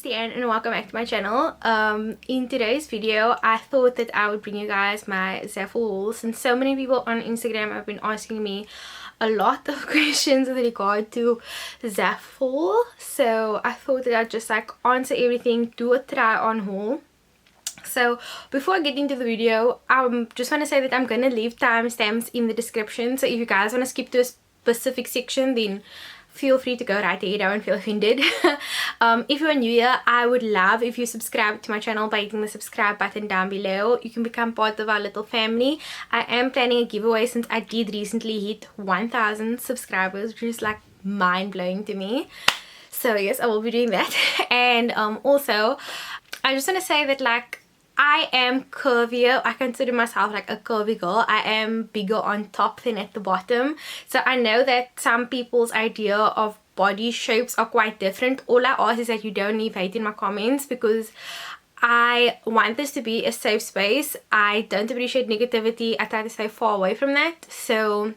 Deeanne and welcome back to my channel. In today's video I thought that I would bring you guys my Zaful haul, since so many people on Instagram have been asking me a lot of questions with regard to Zaful, so I thought that I'd just like answer everything, do a try on haul. So before I get into the video, I just want to say that I'm gonna leave timestamps in the description, so if you guys want to skip to a specific section then feel free to go right ahead. I won't feel offended. If you're new here, I would love if you subscribe to my channel by hitting the subscribe button down below. You can become part of our little family. I am planning a giveaway since I did recently hit 1000 subscribers, which is like mind-blowing to me. So yes, I will be doing that. And also I just want to say that like I am curvier. I consider myself like a curvy girl. I am bigger on top than at the bottom. So I know that some people's idea of body shapes are quite different. All I ask is that you don't leave hate in my comments, because I want this to be a safe space. I don't appreciate negativity. I try to stay far away from that. So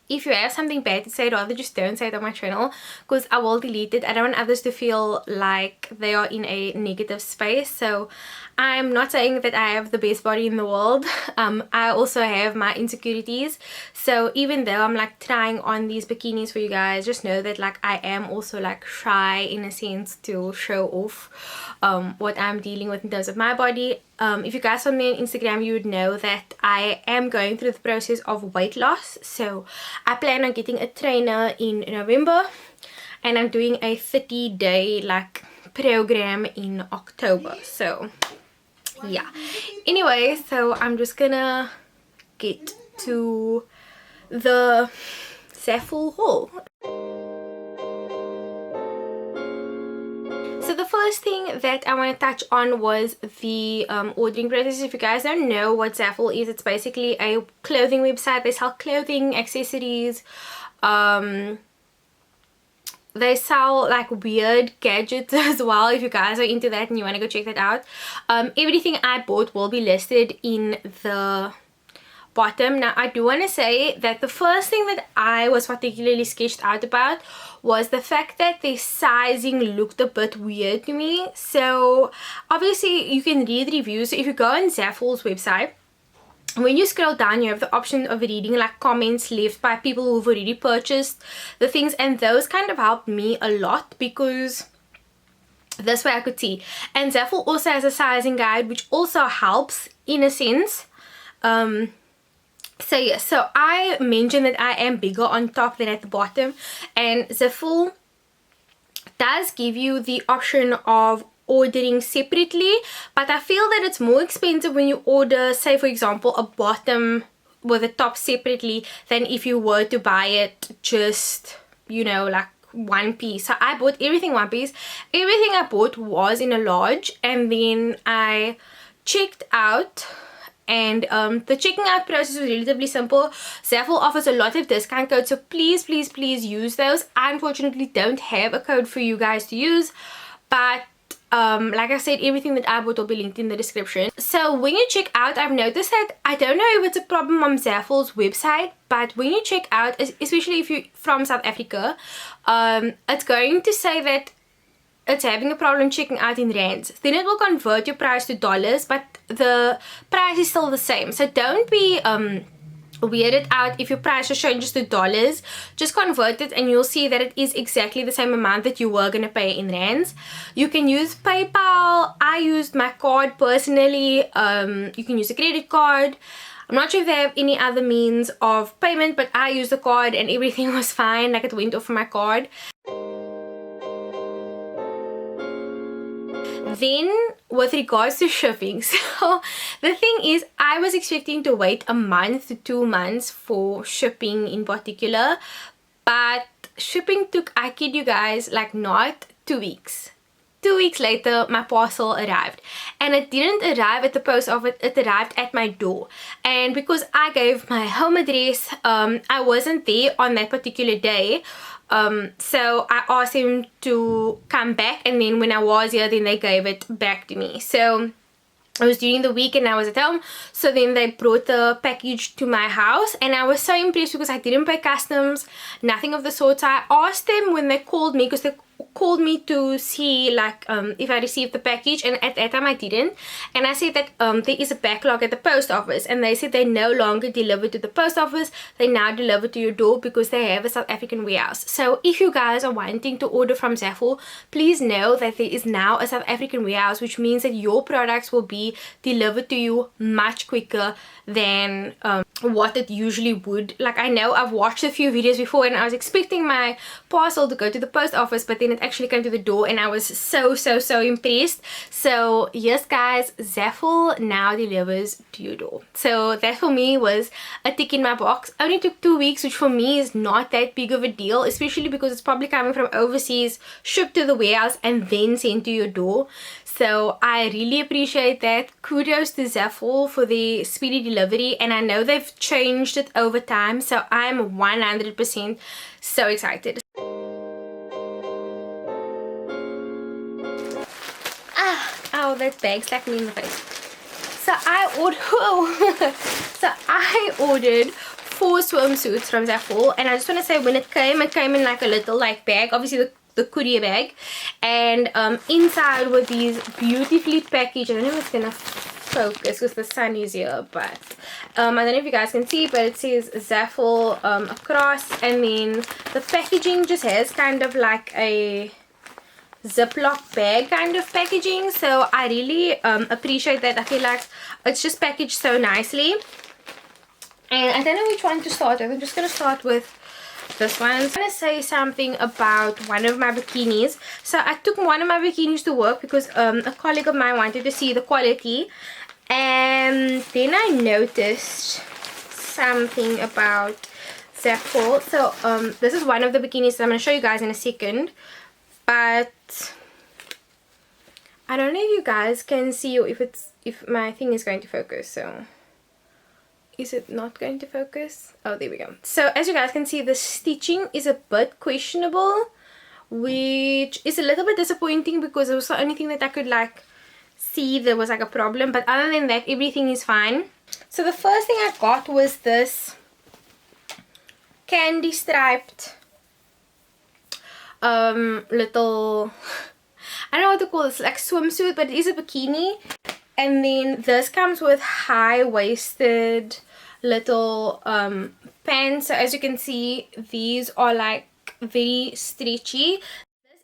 if you have something bad to say, rather just don't say it on my channel, because I will delete it. I don't want others to feel like they are in a negative space. So I'm not saying that I have the best body in the world. I also have my insecurities. So even though I'm like trying on these bikinis for you guys, just know that like I am also like shy in a sense to show off what I'm dealing with in terms of my body. If you guys follow me on Instagram, you would know that I am going through the process of weight loss. So I plan on getting a trainer in November, and I'm doing a 30-day like program in October. So yeah, anyway, so I'm just gonna get to the Zaful haul. So the first thing that I want to touch on was the ordering process. If you guys don't know what Zaful is, it's basically a clothing website. They sell clothing, accessories, they sell like weird gadgets as well. If you guys are into that and you want to go check that out, everything I bought will be listed in the bottom. Now I do want to say that the first thing that I was particularly sketched out about was the fact that the sizing looked a bit weird to me. So obviously you can read reviews. So if you go on Zaful's website, when you scroll down, you have the option of reading like comments left by people who've already purchased the things, and those kind of helped me a lot, because this way I could see. And Zaful also has a sizing guide, which also helps in a sense. So yeah, so I mentioned that I am bigger on top than at the bottom, and Zaful does give you the option of ordering separately, but I feel that it's more expensive when you order, say for example, a bottom with a top separately than if you were to buy it just, you know, like one piece. So I bought everything one piece. Everything I bought was in a large, and then I checked out, and the checking out process was relatively simple. Zaful offers a lot of discount codes, so please use those. I unfortunately don't have a code for you guys to use, but like I said, everything that I bought will be linked in the description. So when you check out, I've noticed that, I don't know if it's a problem on Zaful's website, but when you check out, especially if you're from South Africa, it's going to say that it's having a problem checking out in rands. Then it will convert your price to dollars, but the price is still the same. So don't be weirded out if your price just changes to dollars. Just convert it and you'll see that it is exactly the same amount that you were gonna pay in rands. You can use PayPal. I used my card personally. You can use a credit card. I'm not sure if they have any other means of payment, but I used the card and everything was fine. Like, it went off of my card. Then with regards to shipping, so the thing is, I was expecting to wait a month to 2 months for shipping in particular, but shipping took, I kid you guys, like not 2 weeks. 2 weeks later my parcel arrived, and it didn't arrive at the post office, it arrived at my door. And because I gave my home address, I wasn't there on that particular day. So I asked him to come back, and then when I was here, then they gave it back to me. So it was during the week and I was at home, so then they brought the package to my house, and I was so impressed because I didn't pay customs, nothing of the sort. So I asked them when they called me, because called me to see like if I received the package, and at that time I didn't, and I said that there is a backlog at the post office, and they said they no longer deliver to the post office, they now deliver to your door because they have a South African warehouse. So if you guys are wanting to order from Zaful, please know that there is now a South African warehouse, which means that your products will be delivered to you much quicker than what it usually would. Like, I know I've watched a few videos before and I was expecting my parcel to go to the post office, but then it actually came to the door, and I was so impressed. So yes guys, Zaful now delivers to your door. So that for me was a tick in my box. Only took 2 weeks, which for me is not that big of a deal, especially because it's probably coming from overseas, shipped to the warehouse and then sent to your door. So I really appreciate that. Kudos to Zaful for the speedy delivery, and I know they've changed it over time, so I'm 100% so excited. Oh, that bag slapped me in the face. So I ordered 4 swimsuits from Zaful, and I just want to say, when it came in like a little like bag, obviously the courier bag, and inside were these beautifully packaged. I don't know if it's gonna focus because the sun is here, but I don't know if you guys can see, but it says Zaful across, and then the packaging just has kind of like a Ziploc bag kind of packaging. So I really appreciate that. I feel like it's just packaged so nicely, and I don't know which one to start with. I'm just gonna start with this one. I'm gonna say something about one of my bikinis. So I took one of my bikinis to work because a colleague of mine wanted to see the quality, and then I noticed something about Zaful. So this is one of the bikinis that I'm gonna show you guys in a second, but I don't know if you guys can see, or if my thing is going to focus. So is it not going to focus? Oh, there we go. So as you guys can see, the stitching is a bit questionable, which is a little bit disappointing because it was the only thing that I could like see there was like a problem, but other than that everything is fine. So the first thing I got was this candy striped little, I don't know what to call this, like swimsuit, but it is a bikini. And then this comes with high-waisted little pants. So as you can see, these are like very stretchy.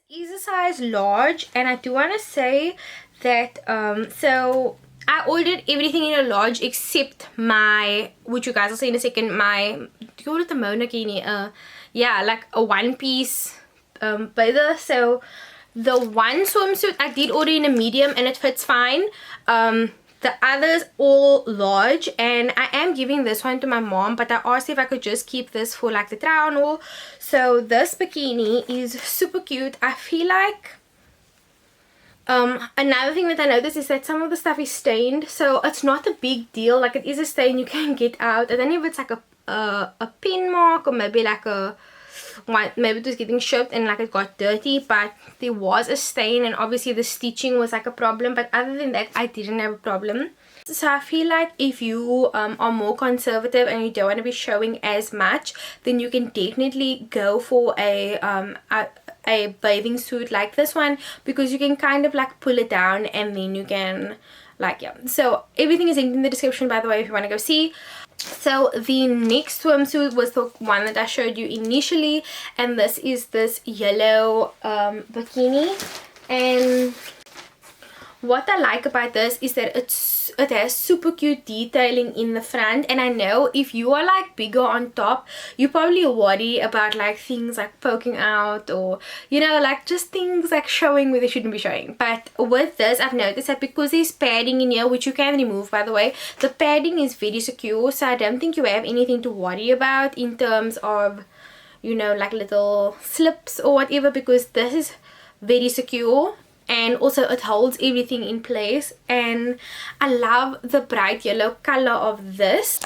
This is a size large, and I do want to say that so I ordered everything in a large except my, which you guys will see in a second, my, do you call it the monokini? Yeah, like a one-piece bather. So the one swimsuit I did order in a medium and it fits fine. The others all large, and I am giving this one to my mom, but I asked if I could just keep this for like the try on haul. So this bikini is super cute. I feel like another thing that I noticed is that some of the stuff is stained, so it's not a big deal. Like, it is a stain you can get out. I don't know if it's like a pin mark, or maybe like a one, maybe it was getting shipped and like it got dirty, but there was a stain, and obviously the stitching was like a problem, but other than that I didn't have a problem. So I feel like if you are more conservative and you don't want to be showing as much, then you can definitely go for a bathing suit like this one, because you can kind of like pull it down and then you can like, yeah. So everything is linked in the description, by the way, if you want to go see. So the next swimsuit was the one that I showed you initially, and this is this yellow bikini. And what I like about this is that it has super cute detailing in the front, and I know if you are like bigger on top, you probably worry about like things like poking out, or you know, like just things like showing where they shouldn't be showing. But with this, I've noticed that because there's padding in here, which you can remove by the way, the padding is very secure, so I don't think you have anything to worry about in terms of, you know, like little slips or whatever, because this is very secure. And also it holds everything in place, and I love the bright yellow color of this.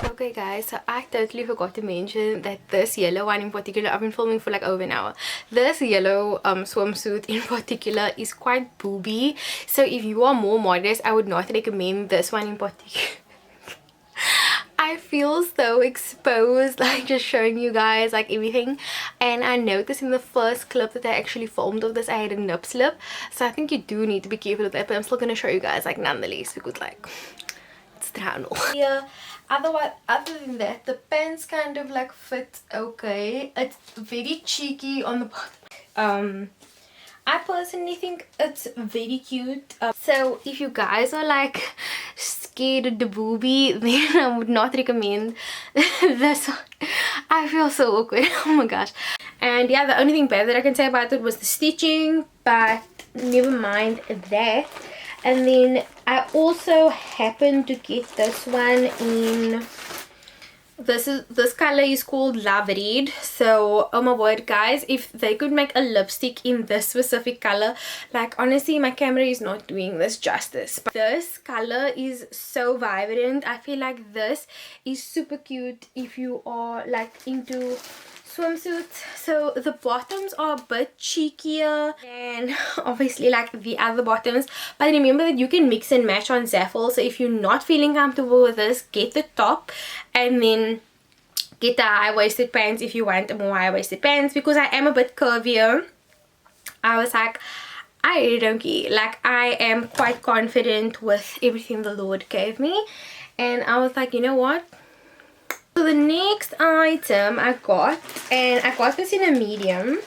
Okay guys, so I totally forgot to mention that this yellow one in particular, I've been filming for like over an hour. This yellow swimsuit in particular is quite booby, so if you are more modest, I would not recommend this one in particular. I feel so exposed, like just showing you guys like everything. and I noticed in the first clip that I actually filmed of this I had a nip slip, so I think you do need to be careful with that, but I'm still gonna show you guys like nonetheless because like it's drano. Yeah, other than that the pants kind of like fit okay. It's very cheeky on the bottom. I personally think it's very cute. So if you guys are like scared of the boobie, then I would not recommend this one. I feel so awkward. Oh my gosh. And yeah, the only thing bad that I can say about it was the stitching, but never mind that. And then I also happened to get this one in this color is called Love Red. So oh my word guys, if they could make a lipstick in this specific color, like honestly my camera is not doing this justice, but this color is so vibrant. I feel like this is super cute if you are like into swimsuits. So the bottoms are a bit cheekier and obviously like the other bottoms, but remember that you can mix and match on Zaful. So if you're not feeling comfortable with this, get the top and then get the high-waisted pants if you want more high-waisted pants. Because I am a bit curvier, I was like, I really don't care. Like I am quite confident with everything the Lord gave me, and I was like, you know what. So the next item I got, and I got this in a medium,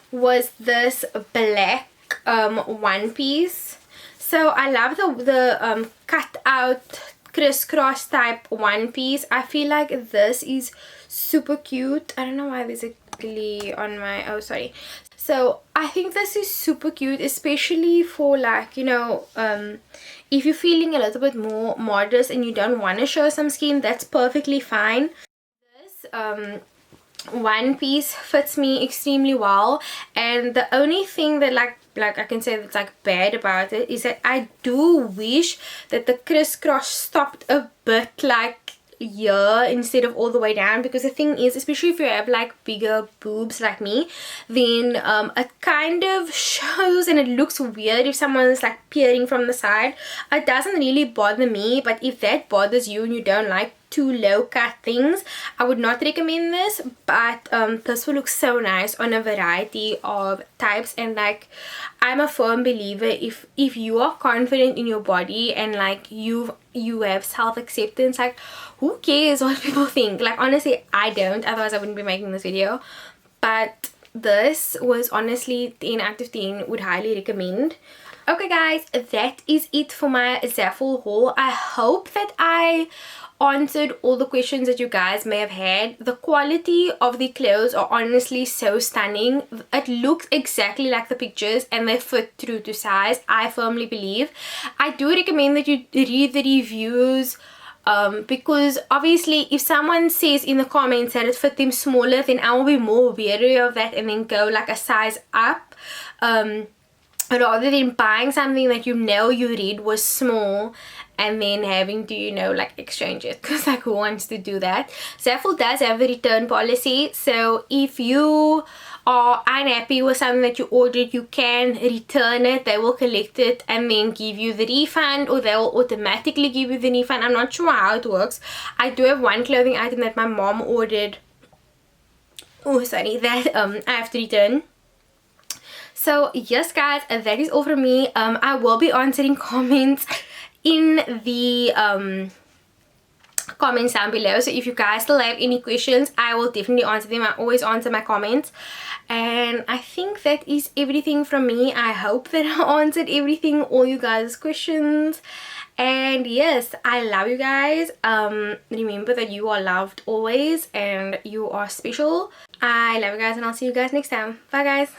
was this black one piece. So I love the cut out crisscross type one piece. I feel like this is super cute. I don't know why there's a glare on my, oh sorry. So I think this is super cute, especially for like, you know, if you're feeling a little bit more modest and you don't want to show some skin, that's perfectly fine. This one piece fits me extremely well, and the only thing that like I can say that's like bad about it is that I do wish that the crisscross stopped a bit like here instead of all the way down, because the thing is, especially if you have like bigger boobs like me, then it kind of shows and it looks weird if someone's like peering from the side. It doesn't really bother me, but if that bothers you and you don't like too low cut things, I would not recommend this. But this will look so nice on a variety of types, and like I'm a firm believer, if you are confident in your body and like you have self-acceptance, like who cares what people think? Like honestly I don't, otherwise I wouldn't be making this video. But this was honestly 10 out of 10, would highly recommend. Okay guys, that is it for my Zaful haul. I hope that I answered all the questions that you guys may have had. The quality of the clothes are honestly so stunning. It looks exactly like the pictures and they fit true to size, I firmly believe. I do recommend that you read the reviews, because obviously if someone says in the comments that it fit them smaller, then I will be more wary of that and then go like a size up, rather than buying something that you know you read was small and then having to, you know, like exchange it, because like who wants to do that? Zaful does have a return policy, so if you are unhappy with something that you ordered, you can return it. They will collect it and then give you the refund, or they will automatically give you the refund. I'm not sure how it works. I do have one clothing item that my mom ordered, oh sorry, that I have to return. So yes guys, that is all from me. I will be answering comments in the comments down below, so if you guys still have any questions, I will definitely answer them. I always answer my comments, and I think that is everything from me. I hope that I answered everything, all you guys' questions. And yes, I love you guys. Remember that you are loved always and you are special. I love you guys, and I'll see you guys next time. Bye guys.